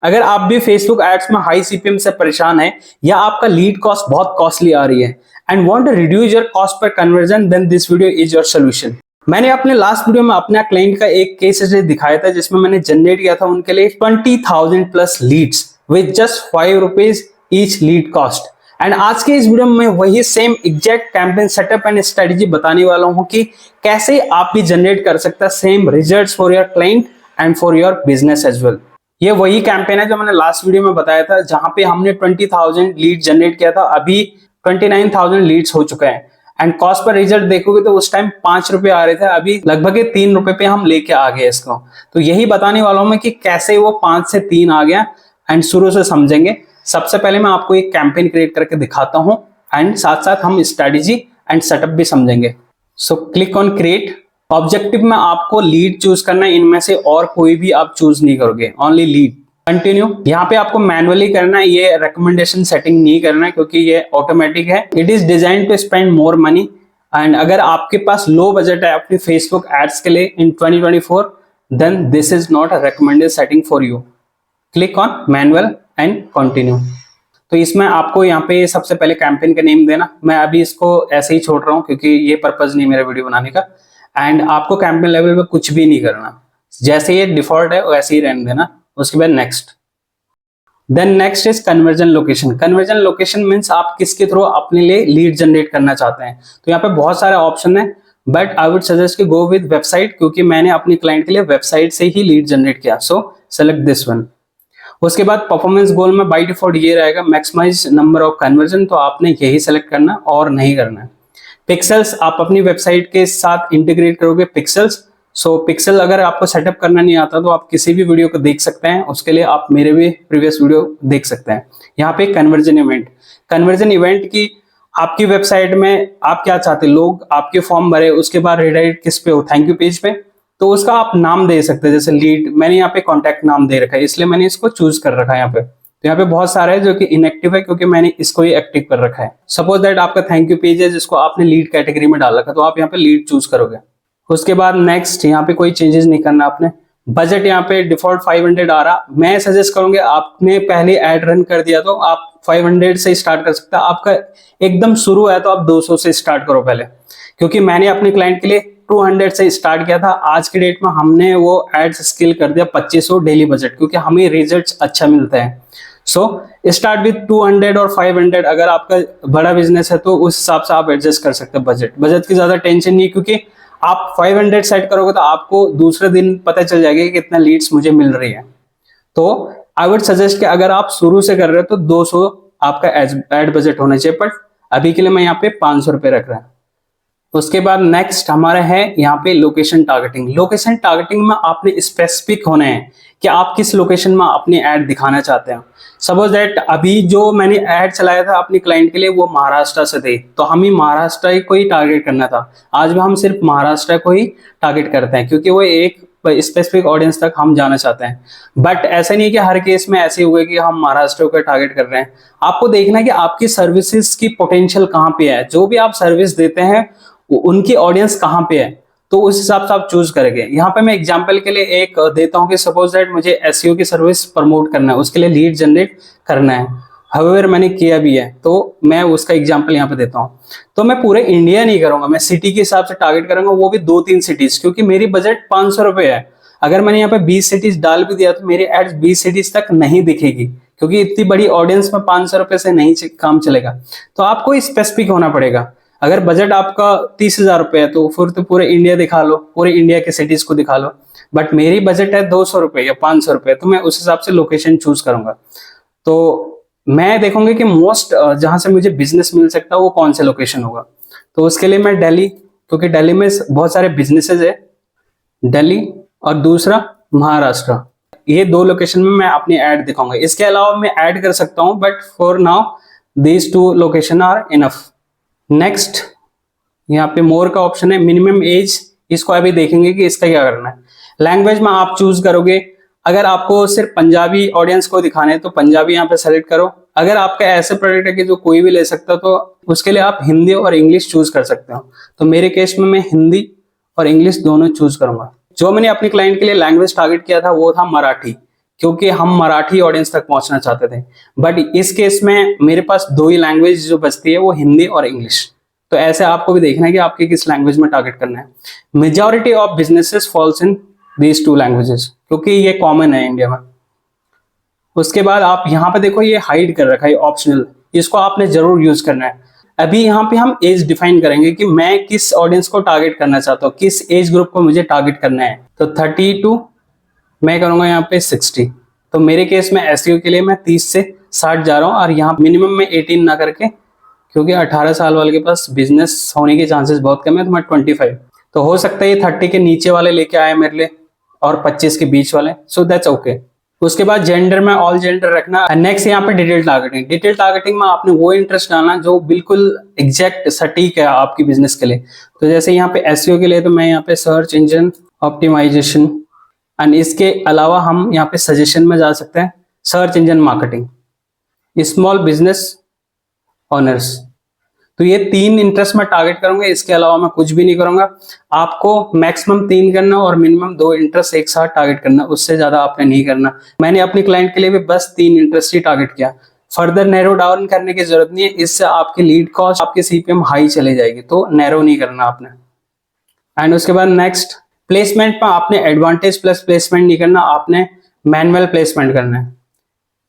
अगर आप भी फेसबुक एड्स में हाई सीपीएम से परेशान हैं या आपका लीड कॉस्ट बहुत कॉस्टली आ रही है and want to reduce your cost per conversion, then this video is your solution. मैंने अपने लास्ट वीडियो में अपना क्लाइंट का एक केस स्टडी दिखाया था जिसमें मैंने जनरेट किया था उनके लिए 20,000 plus leads with just ₹5 each lead cost. And आज के इस वीडियो में वही same exact campaign setup and strategy बताने वाला हूं कि कैसे आप भी जनरेट कर सकते हैं same results for your client and for your business as well. ये वही कैंपेन है जो मैंने लास्ट वीडियो में बताया था जहां पे हमने 20,000 लीड जनरेट किया था। अभी 29,000 लीड्स हो चुके हैं एंड कॉस्ट पर रिजल्ट देखोगे तो उस टाइम ₹5 आ रहे थे, अभी लगभग ₹3 पे हम लेके आ गए इसको। तो यही बताने वाला हूं मैं कि कैसे वो 5 से 3 आ गया एंड शुरू से समझेंगे। सबसे पहले मैं आपको एक कैंपेन क्रिएट करके दिखाता हूं एंड साथ साथ हम स्ट्रेटजी एंड सेटअप भी समझेंगे। So click on create. Objective में आपको लीड चूज करना है, इनमें से और कोई भी आप चूज नहीं करोगे, ओनली लीड। कंटिन्यू। यहाँ पे आपको मैनुअली करना है, ये रिकमेंडेशन सेटिंग नहीं करना है क्योंकि ये ऑटोमेटिक है। It is design to spend more money and अगर आपके पास लो बजट है अपनी फेसबुक एड्स के लिए in 2024, then this is not a recommended setting for you. Click on manual and continue. तो इसमें आपको यहाँ पे सबसे पहले कैंपेन का नेम देना। मैं अभी इसको ऐसे ही छोड़ रहा हूँ क्योंकि ये पर्पज नहीं मेरा वीडियो बनाने का। एंड आपको कैंपेन लेवल पे कुछ भी नहीं करना, जैसे ये डिफॉल्ट है वैसे ही रहने देना। उसके बाद next. Then next is conversion location. Conversion location means आप किसके थ्रू अपने लिए लीड जनरेट करना चाहते हैं। तो यहाँ पे बहुत सारे ऑप्शन है बट आई वुड सजेस्ट कि गो विद वेबसाइट क्योंकि मैंने अपने क्लाइंट के लिए वेबसाइट से ही लीड जनरेट किया। सो सेलेक्ट दिस वन। उसके बाद परफॉर्मेंस गोल में बाय डिफॉल्ट ये रहेगा मैक्सिमाइज नंबर ऑफ कन्वर्जन, तो आपने यही सेलेक्ट करना और नहीं करना है। पिक्सल्स आप अपनी वेबसाइट के साथ इंटीग्रेट करोगे पिक्सल्स। सो पिक्सल अगर आपको सेटअप करना नहीं आता तो आप किसी भी वीडियो को देख सकते हैं, उसके लिए आप मेरे भी प्रीवियस वीडियो देख सकते हैं। यहाँ पे कन्वर्जन इवेंट। कन्वर्जन इवेंट की आपकी वेबसाइट में आप क्या चाहते हैं, लोग आपके फॉर्म भरे उसके बाद रिडायरेक्ट किस पे हो, थैंक यू पेज पे, तो उसका आप नाम दे सकते हैं। जैसे लीड मैंने यहाँ पे कॉन्टैक्ट नाम दे रखा है इसलिए मैंने इसको चूज कर रखा है यहाँ पे। तो यहाँ पे बहुत सारा है जो कि इनएक्टिव है क्योंकि मैंने इसको ही एक्टिव कर रखा है। सपोज दैट आपका थैंक यू पेज है जिसको आपने लीड कैटेगरी में डाल रखा है तो आप यहाँ पे लीड चूज करोगे। उसके बाद नेक्स्ट, यहाँ पे कोई चेंजेस नहीं करना आपने। बजट यहाँ पे डिफॉल्ट 500 आ रहा। मैं सजेस्ट करूंगा आपने पहले ऐड रन कर दिया तो आप 500 से स्टार्ट कर सकते हैं। आपका एकदम शुरू है तो आप 200 से स्टार्ट करो पहले, क्योंकि मैंने अपने क्लाइंट के लिए 200 से स्टार्ट किया था। आज के डेट में हमने वो एड्स स्केल कर दिया 2500 डेली बजट क्योंकि हमें रिजल्ट्स अच्छा मिलता है। सो स्टार्ट विद 200 और 500। अगर आपका बड़ा बिजनेस है तो उस हिसाब से आप एडजस्ट कर सकते हैं। बजट की ज्यादा टेंशन नहीं है क्योंकि आप 500 सेट करोगे तो आपको दूसरे दिन पता चल जाएगा कि कितना लीड्स मुझे मिल रही है। तो आई वुड सजेस्ट कि अगर आप शुरू से कर रहे हो तो 200 आपका एड बजट होना चाहिए, बट अभी के लिए मैं यहाँ पे ₹500 रख रहा हूं। उसके बाद नेक्स्ट हमारा है यहाँ पे लोकेशन टारगेटिंग। लोकेशन टारगेटिंग में आपने स्पेसिफिक होना है कि आप किस लोकेशन में अपनी ऐड दिखाना चाहते हैं। सपोज दैट अभी जो मैंने ऐड चलाया था अपने क्लाइंट के लिए वो महाराष्ट्र से थे तो हमें महाराष्ट्र को ही टारगेट करना था। आज भी हम सिर्फ महाराष्ट्र को ही टारगेट करते हैं क्योंकि वो एक स्पेसिफिक ऑडियंस तक हम जाना चाहते हैं। बट ऐसा नहीं है कि हर केस में ऐसे हुए कि हम महाराष्ट्र को टारगेट कर रहे हैं। आपको देखना है कि आपकी सर्विसेज की पोटेंशियल कहाँ पे है, जो भी आप सर्विस देते हैं उनकी ऑडियंस कहाँ पे है, तो उस हिसाब से आप चूज करेंगे। यहाँ पे मैं एग्जांपल के लिए एक देता हूँ कि सपोज दैट मुझे एसईओ की सर्विस प्रमोट करना है, उसके लिए लीड जनरेट करना है। हाउएवर मैंने किया भी है तो मैं उसका एग्जांपल यहाँ पे देता हूँ। तो मैं पूरे इंडिया नहीं करूंगा, मैं सिटी के हिसाब से टारगेट करूंगा, वो भी 2-3 सिटीज, क्योंकि मेरी बजट ₹500 है। अगर मैंने यहाँ पे 20 सिटीज डाल भी दिया तो मेरी एड्स 20 सिटीज तक नहीं दिखेगी क्योंकि इतनी बड़ी ऑडियंस में ₹500 से नहीं काम चलेगा। तो आपको स्पेसिफिक होना पड़ेगा। अगर बजट आपका ₹30,000 है तो फिर तो पूरे इंडिया दिखा लो, पूरे इंडिया के सिटीज को दिखा लो। बट मेरी बजट है ₹200 या ₹500 तो मैं उस हिसाब से लोकेशन चूज करूंगा। तो मैं देखूंगा कि मोस्ट जहां से मुझे बिजनेस मिल सकता है वो कौन सा लोकेशन होगा। तो उसके लिए मैं दिल्ली, क्योंकि दिल्ली में बहुत सारे बिजनेसेस है, दिल्ली और दूसरा महाराष्ट्र, ये 2 लोकेशन में मैं अपनी ऐड दिखाऊंगा। इसके अलावा मैं ऐड कर सकता हूं but for now these 2 location are enough. Next यहाँ पे मोर का ऑप्शन है, मिनिमम एज, इसको अभी देखेंगे कि इसका क्या करना है। लैंग्वेज में आप चूज करोगे, अगर आपको सिर्फ पंजाबी ऑडियंस को दिखाने है तो पंजाबी यहाँ पे सेलेक्ट करो। अगर आपका ऐसे प्रोडक्ट है कि जो कोई भी ले सकता है तो उसके लिए आप हिंदी और इंग्लिश चूज कर सकते हो। तो मेरे केस में मैं हिंदी और इंग्लिश दोनों चूज करूंगा। जो मैंने अपने क्लाइंट के लिए लैंग्वेज टारगेट किया था वो था मराठी, क्योंकि हम मराठी ऑडियंस तक पहुंचना चाहते थे। बट इस केस में मेरे पास दो ही लैंग्वेज जो बचती है, वो हिंदी और इंग्लिश। तो ऐसे आपको भी देखना है कि आपके किस लैंग्वेज में टारगेट करना है। Majority of businesses falls in these two languages, क्योंकि ये कॉमन है इंडिया में। उसके बाद आप यहाँ पे देखो, ये हाइड कर रखा है ऑप्शनल, इसको आपने जरूर यूज करना है। अभी यहाँ पे हम एज डिफाइन करेंगे कि मैं किस ऑडियंस को टारगेट करना चाहता हूँ, किस एज ग्रुप को मुझे टारगेट करना है। तो 30 टू मैं करूंगा यहाँ पे 60। तो मेरे केस में एसईओ के लिए मैं 30 से 60 जा रहा हूँ, और यहाँ मिनिमम में 18 ना करके, क्योंकि 18 साल वाले के पास बिजनेस होने के चांसेस बहुत कम है, तो मैं 25। तो हो सकता है ये 30 के नीचे वाले लेके आए मेरे लिए, और 25 के बीच वाले, सो दैट्स ओके। उसके बाद जेंडर में ऑल जेंडर रखना। नेक्स्ट यहाँ पे डिटेल टारगेटिंग। डिटेल टारगेटिंग में आपने वो इंटरेस्ट डालना जो बिल्कुल एग्जैक्ट सटीक है आपकी बिजनेस के लिए। तो जैसे यहाँ पे एसईओ के लिए तो मैं यहाँ पे सर्च इंजन ऑप्टिमाइजेशन, एंड इसके अलावा हम यहाँ पे सजेशन में जा सकते हैं search engine marketing, small business honours. तो ये 3 इंटरेस्ट में टारगेट करूंगा, इसके अलावा मैं कुछ भी नहीं करूंगा। आपको मैक्सिमम 3 करना और मिनिमम 2 इंटरेस्ट एक साथ टारगेट करना, उससे ज्यादा आपने नहीं करना। मैंने अपनी क्लाइंट के लिए भी बस 3 इंटरेस्ट ही टारगेट किया, फर्दर नैरो डाउन करने की जरूरत नहीं है, इससे आपकी लीड कॉस्ट, आपकी सीपीएम हाई चली जाएगी, तो नैरो नहीं करना आपने। एंड उसके बाद नेक्स्ट प्लेसमेंट में आपने एडवांटेज प्लस प्लेसमेंट नहीं करना, आपने मैनुअल प्लेसमेंट करना है।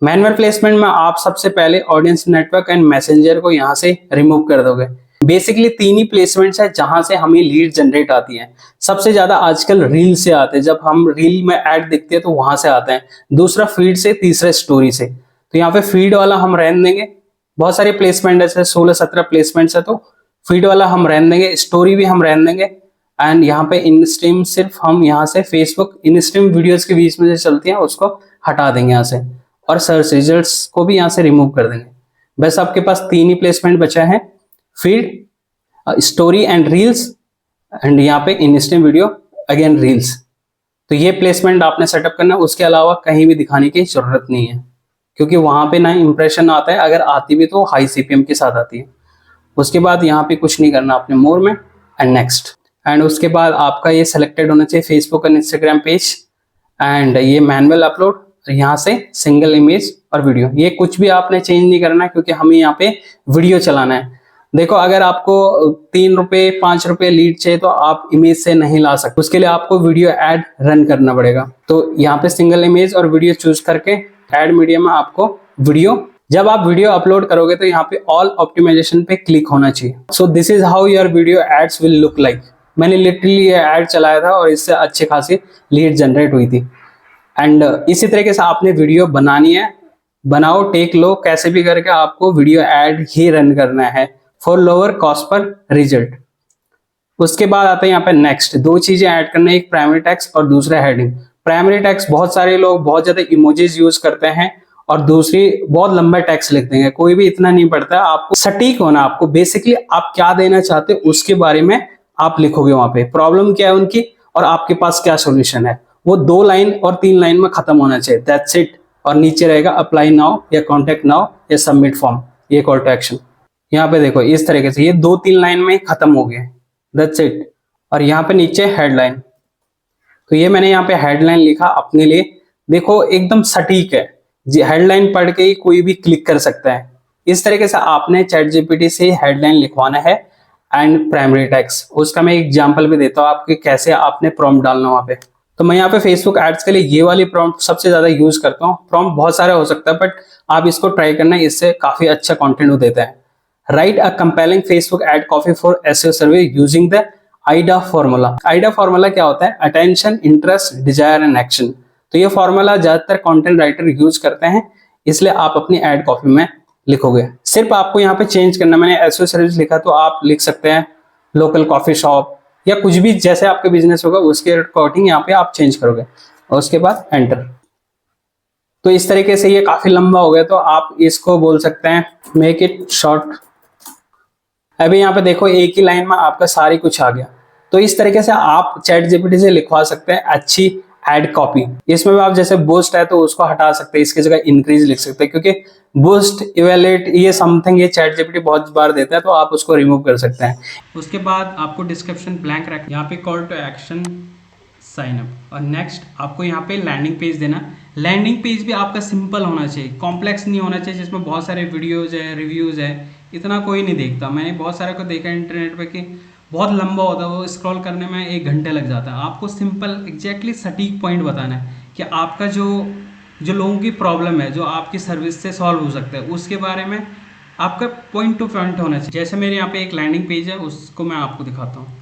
मैनुअल प्लेसमेंट में आप सबसे पहले ऑडियंस नेटवर्क एंड मैसेंजर को यहां से रिमूव कर दोगे। बेसिकली 3 ही प्लेसमेंट्स है जहां से हमें लीड जनरेट आती है। सबसे ज्यादा आजकल रील से आते हैं, जब हम रील में ऐड दिखते हैं तो वहां से आते हैं। दूसरा फीड से, तीसरा स्टोरी से। तो यहाँ पे फीड वाला हम रहने देंगे, बहुत सारे प्लेसमेंट है, 16-17 प्लेसमेंट्स है, तो फीड वाला हम रहने देंगे, स्टोरी भी हम रहने देंगे। एंड यहाँ पे इन स्ट्रीम सिर्फ हम यहाँ से फेसबुक इन स्ट्रीम वीडियोस के बीच में जो चलती हैं उसको हटा देंगे यहाँ से, और सर्च रिजल्ट्स को भी यहाँ से रिमूव कर देंगे। बस आपके पास 3 ही प्लेसमेंट बचा है, feed, story and reels, and यहाँ पे इन स्ट्रीम वीडियो अगेन रील्स। तो ये प्लेसमेंट आपने सेटअप करना, उसके अलावा कहीं भी दिखाने की जरूरत नहीं है, क्योंकि वहां पे ना इंप्रेशन आता है, अगर आती भी तो हाई सीपीएम के साथ आती है। उसके बाद यहाँ पे कुछ नहीं करना आपने, मोर में एंड नेक्स्ट। एंड उसके बाद आपका ये सिलेक्टेड होना चाहिए Facebook and Instagram page, and ये मैनुअल अपलोड, यहाँ से सिंगल इमेज और वीडियो, ये कुछ भी आपने चेंज नहीं करना है, क्योंकि हमें यहाँ पे वीडियो चलाना है। देखो, अगर आपको 3 रुपए 5 रुपए लीड चाहिए तो आप इमेज से नहीं ला सकते, उसके लिए आपको वीडियो एड रन करना पड़ेगा। तो यहाँ पे सिंगल इमेज और वीडियो चूज करके एड मीडिया में आपको वीडियो, जब आप वीडियो अपलोड करोगे तो यहाँ पे ऑल ऑप्टिमाइजेशन पे क्लिक होना चाहिए। So this is how your video ads will look like. मैंने लिटरली ये एड चलाया था और इससे अच्छे खासी लीड जनरेट हुई थी। एंड इसी तरीके से आपने वीडियो बनानी है, बनाओ, टेक लो, कैसे भी करके आपको वीडियो एड ही रन करना है for lower cost per result. उसके बाद आता है यहाँ पे नेक्स्ट, 2 चीजें ऐड करना है, एक प्राइमरी टेक्स्ट और दूसरा हेडिंग। प्राइमरी टेक्स्ट बहुत सारे लोग बहुत ज्यादा इमोजीज यूज करते हैं, और दूसरी बहुत लंबा टेक्स्ट लिख देंगे, कोई भी इतना नहीं पढ़ता। आपको सटीक होना, आपको बेसिकली आप क्या देना चाहते हो उसके बारे में आप लिखोगे, वहां पे प्रॉब्लम क्या है उनकी और आपके पास क्या सोल्यूशन है, वो 2 लाइन और 3 लाइन में खत्म होना चाहिए, दैट्स इट। और नीचे रहेगा अप्लाई नाउ या कॉन्टेक्ट नाउ या सबमिट फॉर्म, ये कॉल टू एक्शन। यहाँ पे देखो इस तरीके से ये 2-3 लाइन में खत्म हो गए, दैट्स इट। और यहाँ पे नीचे हेडलाइन, तो ये मैंने यहाँ पे हेडलाइन लिखा अपने लिए, देखो एकदम सटीक है, हेडलाइन पढ़ के ही कोई भी क्लिक कर सकता है। इस तरीके से आपने चैटजीपीटी से हेडलाइन लिखवाना है एंड प्राइमरी टेक्स्ट। उसका मैं एग्जांपल भी देता हूँ आपके, कैसे आपने प्रॉम्प्ट डालना वहां पे। तो मैं यहाँ पे फेसबुक एड्स के लिए ये वाली प्रॉम्प्ट सबसे ज्यादा यूज करता हूँ। प्रॉम्प्ट बहुत सारे हो सकता है, बट आप इसको ट्राई करना, इससे काफी अच्छा कंटेंट वो देता है। Right a compelling Facebook ad copy for SEO survey using the Aida formula. Aida formula क्या होता है? Attention, interest, desire and action. तो ये फॉर्मूला ज्यादातर कंटेंट राइटर यूज करते हैं, इसलिए आप अपनी एड कॉपी में लिखोगे। सिर्फ आपको यहाँ पे चेंज करना, मैंने एसईओ सर्विस लिखा तो आप लिख सकते हैं लोकल कॉफी शॉप या कुछ भी, जैसे आपका बिजनेस होगा उसके अकॉर्डिंग यहाँ पे आप चेंज करोगे, और उसके बाद एंटर। तो इस तरीके से ये काफी लंबा हो गया, तो आप इसको बोल सकते हैं मेक इट शॉर्ट। अभी यहाँ पे देखो एक ही लाइन में आपका सारी कुछ आ गया। तो इस तरीके से आप चैट जीपीटी से लिखवा सकते हैं अच्छी एड कॉपी। इसमें भी आप जैसे बूस्ट है तो उसको हटा सकते हैं, इसकी जगह इंक्रीज लिख सकते हैं, क्योंकि बूस्ट, इवैल्यूएट, ये समथिंग ये चैट जीपीटी बहुत बार देता है, तो आप उसको रिमूव कर सकते हैं। उसके बाद आपको डिस्क्रिप्शन ब्लैंक रख, यहाँ पे call to action, sign up. और नेक्स्ट आपको यहाँ पे लैंडिंग पेज देना। लैंडिंग पेज भी आपका सिंपल होना चाहिए, कॉम्प्लेक्स नहीं होना चाहिए जिसमें बहुत सारे वीडियोज़ है, रिव्यूज़ है, इतना कोई नहीं देखता। मैंने बहुत सारे को देखा इंटरनेट पे कि बहुत लंबा होता है, वो स्क्रॉल करने में 1 घंटे लग जाता है। आपको सिंपल एग्जैक्टली सटीक पॉइंट बताना है कि आपका जो लोगों की प्रॉब्लम है, जो आपकी सर्विस से सॉल्व हो सकता है, उसके बारे में आपका पॉइंट टू पॉइंट होना चाहिए। जैसे मेरे यहाँ पे एक लैंडिंग पेज है, उसको मैं आपको दिखाता हूँ।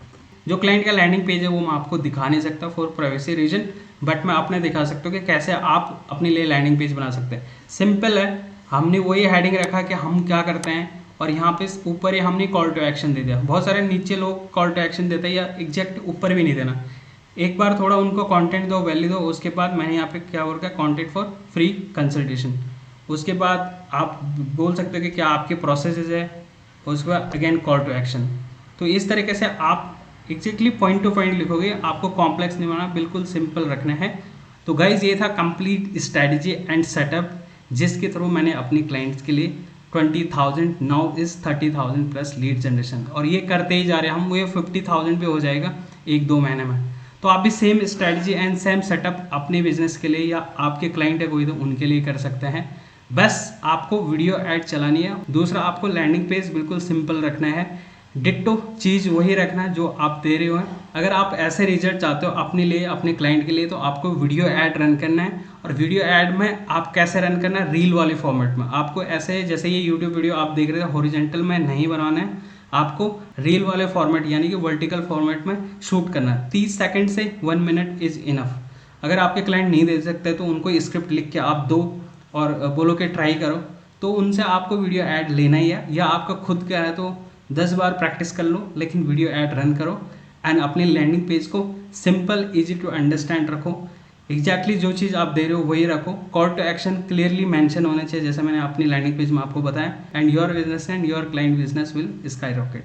जो क्लाइंट का लैंडिंग पेज है वो मैं आपको दिखा नहीं सकता फॉर प्राइवेसी रीजन, बट मैं अपने दिखा सकता हूँ कि कैसे आप अपने लिए लैंडिंग पेज बना सकते हैं। सिंपल है, हमने वही हेडिंग रखा कि हम क्या करते हैं, और यहाँ पे ऊपर ही हमने कॉल टू एक्शन दे दिया। बहुत सारे नीचे लोग कॉल टू एक्शन देते हैं या एग्जैक्ट ऊपर भी नहीं देना। एक बार थोड़ा उनको कंटेंट दो, वैल्यू दो, उसके बाद मैंने यहाँ पे क्या बोल रखा है, कंटेंट फॉर फ्री कंसल्टेशन। उसके बाद आप बोल सकते हो कि क्या आपके प्रोसेसेस है, उसके बाद अगेन कॉल टू एक्शन। तो इस तरीके से आप एग्जैक्टली पॉइंट टू पॉइंट लिखोगे, आपको कॉम्प्लेक्स नहीं बनाना, बिल्कुल सिंपल रखना है। तो गाइज ये था कंप्लीट स्ट्रैटेजी एंड सेटअप जिसके थ्रू मैंने अपनी क्लाइंट्स के लिए 20,000 now is 30,000 plus lead generation, और ये करते ही जा रहे हैं हम। ये 50,000 पे हो जाएगा 1-2 महीने में। तो आप भी same strategy and same setup अपने बिजनेस के लिए या आपके क्लाइंट है कोई तो उनके लिए कर सकते हैं। बस आपको वीडियो ऐड चलानी है। दूसरा, आपको लैंडिंग पेज बिल्कुल सिंपल रखना है, डिट्टो चीज़ वही रखना है जो आप दे रहे हो। अगर आप ऐसे रिजल्ट चाहते हो अपने लिए, अपने क्लाइंट के लिए, तो आपको वीडियो ऐड रन करना है। और वीडियो ऐड में आप कैसे रन करना है, रील वाले फॉर्मेट में। आपको ऐसे जैसे ये यूट्यूब वीडियो आप देख रहे हो हॉरिजॉन्टल में नहीं बनाना है, आपको रील वाले फॉर्मेट यानी कि वर्टिकल फॉर्मेट में शूट करना है। 30 सेकंड से 1 मिनट इज़ इनफ। अगर आपके क्लाइंट नहीं दे सकते तो उनको स्क्रिप्ट लिख के आप दो और बोलो कि ट्राई करो, तो उनसे आपको वीडियो ऐड लेना ही है। या आपका खुद का है तो 10 बार प्रैक्टिस कर लो, लेकिन वीडियो ऐड रन करो एंड अपने लैंडिंग पेज को सिंपल इजी टू अंडरस्टैंड रखो। एग्जैक्टली जो चीज़ आप दे रहे हो वही रखो। Call to action clearly mention होने चाहिए जैसे मैंने अपनी लैंडिंग पेज में आपको बताया, and your business and your client business will sky rocket.